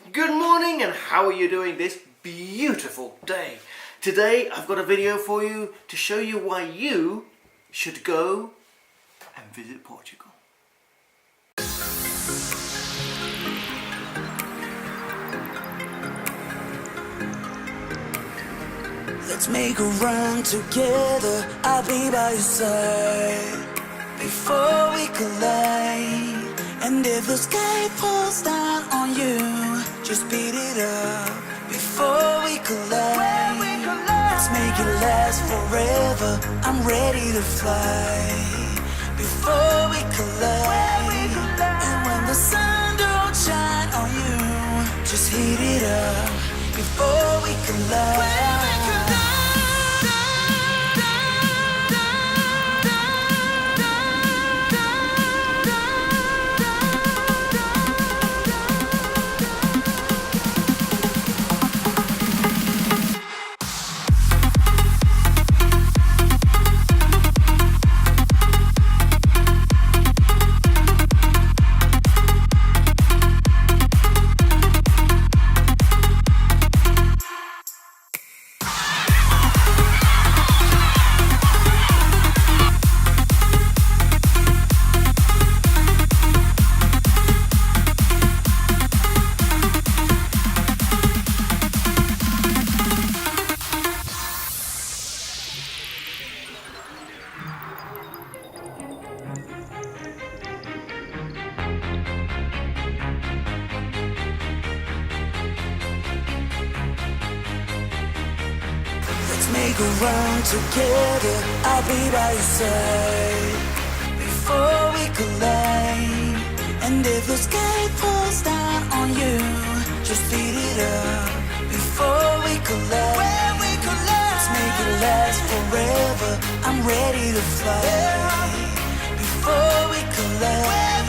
Good morning, and how are you doing this beautiful day? Today I've got a video for you to show you why you should go and visit Portugal. Let's make a run together, I'll be by your side before we collide. And if the sky falls down on you, just beat it up before we collide. Let's make it last forever, I'm ready to fly before we collide. And when the sun don't shine on you, just heat it up before we collide. Let's make a run together, I'll be by your side before we collide. And if the sky falls down on you, just beat it up before we collide. Let's make it last forever, I'm ready to fly before we collide.